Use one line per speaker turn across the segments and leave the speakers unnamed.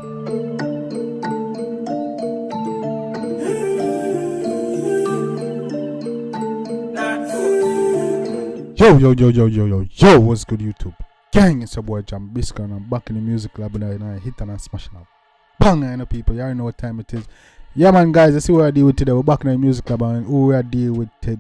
Yo, what's good, YouTube? Gang, it's your boy Jambisco, and I'm back in the music lab, and I hit and I'm smashing up. Bang, I know people, you already know what time it is. Yeah, man, guys, I see what I deal with today. We're back in the music lab, and who we are dealing with today?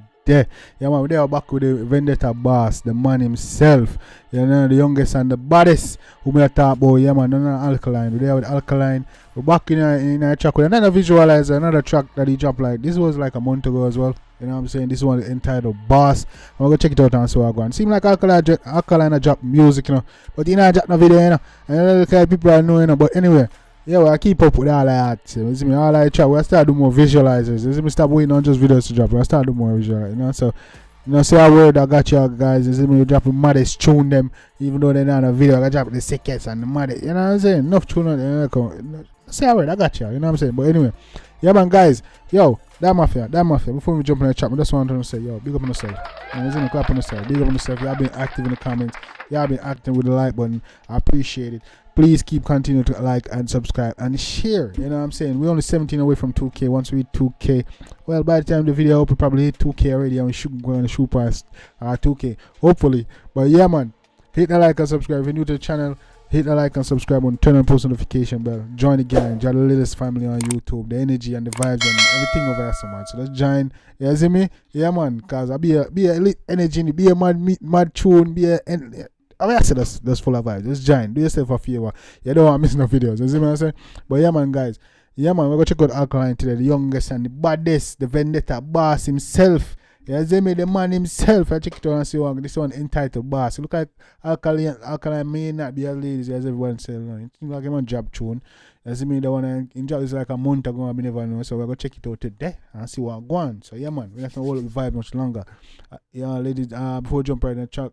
Yeah, man, we are back with the Vendetta boss, the man himself. You know, the youngest and the baddest who may talk about. Yeah, man, Alkaline. We're there with Alkaline. We're back in a track with another visualizer, another track that he dropped like this was like a month ago as well. You know what I'm saying? This one is entitled Boss. I'm gonna check it out and see what I go on. Seems like Alkaline drop music, you know, but he not drop no video, you know. And the kind of people I know, you know. But anyway, yeah, well, I keep up with all that. You see me, all I try. We start doing more visualizers. You see me, stop waiting on just videos to drop. I start doing more visualizers, you know. So, you know, say a word I got y'all guys. You see me, dropping maddest tune them, even though they're not a video. I drop the sickest and the maddest. You know what I'm saying? Enough tune on there. Say a word, I got y'all. You know what I'm saying? But anyway, yeah, man, guys, yo. That mafia. Before we jump in the chat, I just want to say, yo, big up on yourself. Clap on yourself. Big up on yourself. Y'all been active in the comments. Y'all been active with the like button. I appreciate it. Please keep continuing to like and subscribe and share. You know what I'm saying? We're only 17 away from 2K. Once we hit 2K, well, by the time the video up, we probably hit 2K already, and we should go on the shoot past 2K. Hopefully. But yeah, man, hit the like and subscribe. If you're new to the channel, hit the like and subscribe and turn on post notification bell. Join the gang, join the littest family on YouTube. The energy and the vibes and everything over there, so man. So let's join. You see me? Yeah, man. Cause I be a lit energy, be a mad tune, I mean, I say that's full of vibes. Just join. Do yourself a favor. You don't want to miss no videos. You see what I'm saying? But yeah, man, guys. Yeah, man. We're gonna check out Alkaline today. The youngest and the baddest, the Vendetta boss himself. Yeah, see me, the man himself. I check it out and see this one entitled Boss. Look like Alkaline may not be as ladies as everyone says. It seems like a job tune. You see me, the one in job is like a month ago, I never know. So we're going to check it out today and see what going on. So yeah, man, we're not going to hold up the vibe much longer. Yeah, ladies, before we jump right in the track,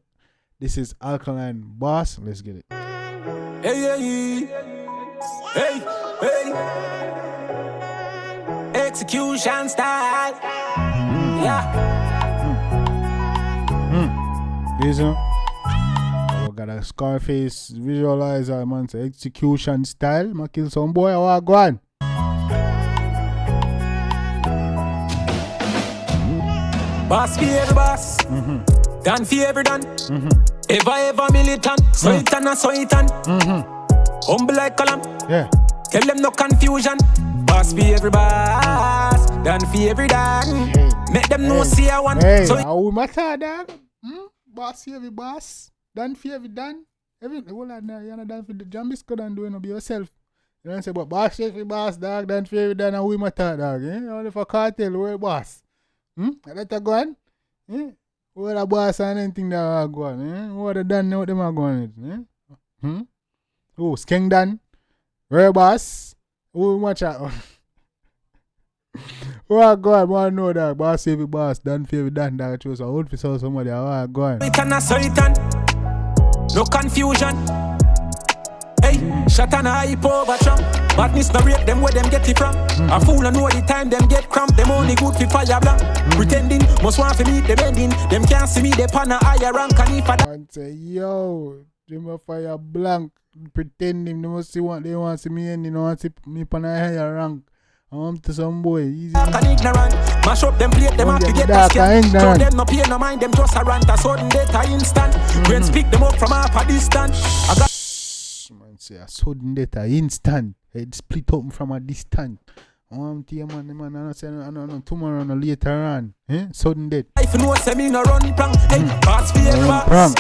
this is Alkaline Boss. Let's get it.
Hey. Execution style. Yeah.
This one, we got a Scarface visualizer, man. So execution style. I kill some boy. I want to go on.
Boss for every boss. Done for every done. Ever militant. So it and. Humble like column.
Yeah.
Tell them no confusion. Boss for every boss. Done for every done.
Hey.
Make them know see I want.
Hey,
so
how we matter, dog? Boss for every boss. Done for every done. Every whole lot now. You're not done for the Jambisco done doing it by yourself. You know what I'm saying? But boss for every boss, dog. Done for every done. And we matter, dog. Only for cartel, we're boss. Let that go on. Who the boss and anything that are going on? Who are done what them are going on? Oh, Skeng done. We're boss. Who watch out? Oh God, I know that boss every boss, done for every done that chose a hold for somebody. Oh God.
So it and no confusion. Hey, shut and hype over Trump. Badness no rate them where them get it from. A fool and know the time them get cramp. Them only good for fire blank. Pretending must want to meet the bending. Them can't see me they pan a higher rank and if I
and say yo, them a fire blank. Pretending they must see what they want to see me and you know want to see me pan a higher rank. To some boy, easy.
Ignorant, mash up them plate, them have to get the skin. So them no pay no mind, them just a rant a sudden data instant. When speak them up from half a distance. I got
man say a sudden data instant. It split up from a distance. Man, I say no tomorrow no later on. Sudden death.
If you know say me no run prank, hey, pass for every boss.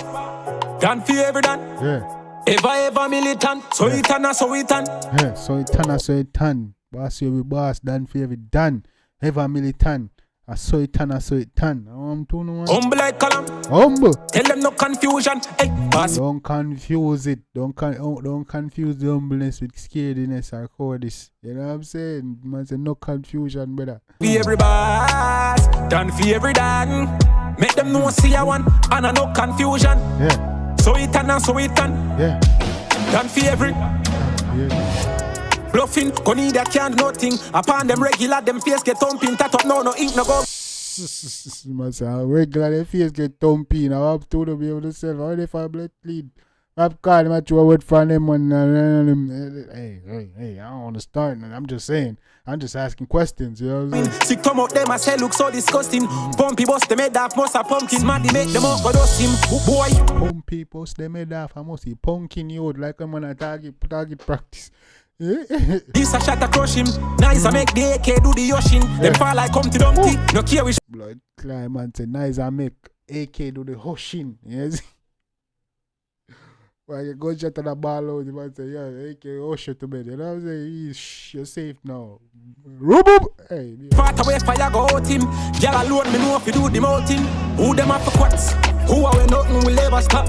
Done for every done.
Yeah.
Ever militant. So it and so it and.
Yeah, so it and. Boss every boss, done for every done. Ever militant. I saw it and.
Humble like column.
Humble.
Tell them no confusion. Hey, boss.
Don't confuse it. Don't confuse the humbleness with scaredness or cowardice. You know what I'm saying? Man say no confusion, brother.
For every boss, done for every done. Make them know see I want and no confusion.
Yeah.
So it and.
Yeah.
Done for every.
Yeah.
Bluffing, go need that can't nothing. Upon them regular, them face get thumping. Tat up, no ink, no go.
Man say regular, them face get thumping. I have to be able to sell. How they for blood clean? I've called him at you a word for them and hey, I don't want to start. I'm just saying. I'm just asking questions, you know what I'm saying?
See come out them, I say look so disgusting. Pumpy bust them head off, must have pumpkin. Smarty make them up, go dust him, boy.
Pumpy bust them head off, I must see pumpkin you out like I'm on a target practice.
This a shot to crush him. Nice I make the AK do the Yoshin. Them fall like come to Dumpty. No care which
blood climb man say nice I make AK do the Hoshin. Yes. Well, you go shot to the ball out, the man say, yeah, AK Hoshin to bed. You know what I'm saying? You're safe now. Rubub! Hey,
part away fire go out him. Girl alone me know if you do the mountain. Who them have for quats? Who are we nothing will ever stop?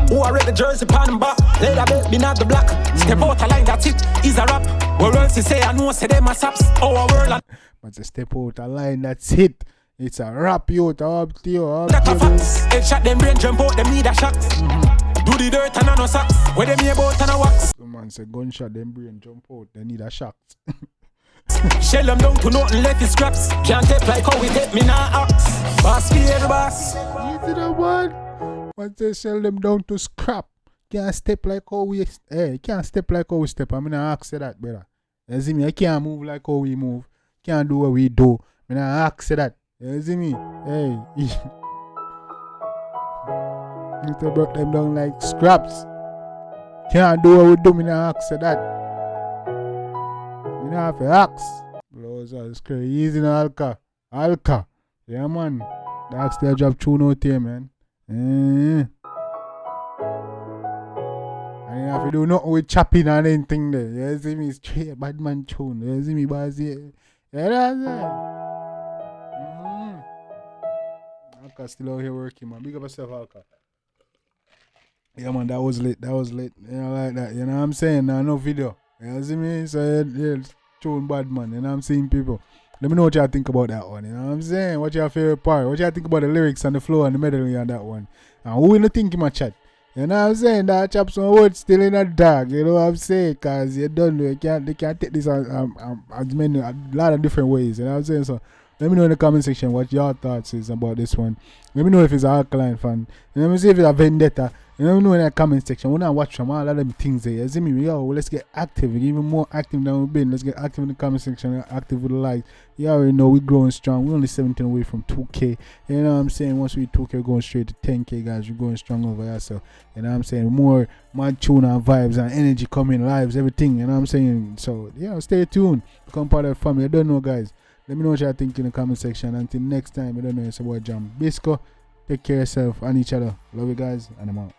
Who are read the jersey pan back? Let a bit be not the black. Step out a line that's it, is a rap. Where else you say I know say them a saps. Our world and
but to step out a line that's it. It's a rap you up to you.
That a facts. Head shot them brain jump out them need a shot. Do the dirt and no socks. Where them here about and a wax.
The man say gunshot them brain jump out. They need a shot.
Shell them down to nothing left is scraps. Can't take like how we take me now axe. Boss fear the boss.
Easy the man. Man say shell them down to scrap. Can't step like how we can't step like how we step. I mean I ask you that brother. You see me? I can't move like how we move. Can't do what we do. I mean I ask you that. You see me? Hey. Need to break them down like scraps. Can't do what we do. I mean I ask you that. I have to ask. Bro, it's crazy. Easy in Alka. Yeah, man. The axe they drop tune out here, man. I ain't have to do nothing with chopping and anything there. You see me? Straight bad man tune. You see me, boys? Yeah, that's it. Alka still out here working, man. Big up yourself, Alka. Yeah, man, that was lit. You know, like that. You know what I'm saying? No video. You see me? So, yeah, tune bad man. You know what I'm saying, people? Let me know what y'all think about that one. You know what I'm saying? What's your favorite part? What y'all think about the lyrics and the flow and the melody on that one? And who in the think in my chat? You know what I'm saying? That chop some words still in the dark. You know what I'm saying? Because you don't know. They can't take this as many, a lot of different ways. You know what I'm saying? So, let me know in the comment section what your thoughts is about this one. Let me know if it's an Alkaline fan. Let me see if it's a Vendetta. Let me know in the comment section. When I watch from all of them things there, you see me? Yo, let's get active. Even more active than we've been. Let's get active in the comment section. Active with the likes. You already know we're growing strong. We're only 17 away from 2K. You know what I'm saying? Once we 2K, we're going straight to 10K, guys. We're going strong over here. So, you know what I'm saying? More tune and vibes and energy coming, lives, everything. You know what I'm saying? So, yeah, stay tuned. Become part of the family. I don't know, guys. Let me know what you think in the comment section. Until next time, I don't know, it's about Jambisco. Take care of yourself and each other. Love you guys, and I'm out.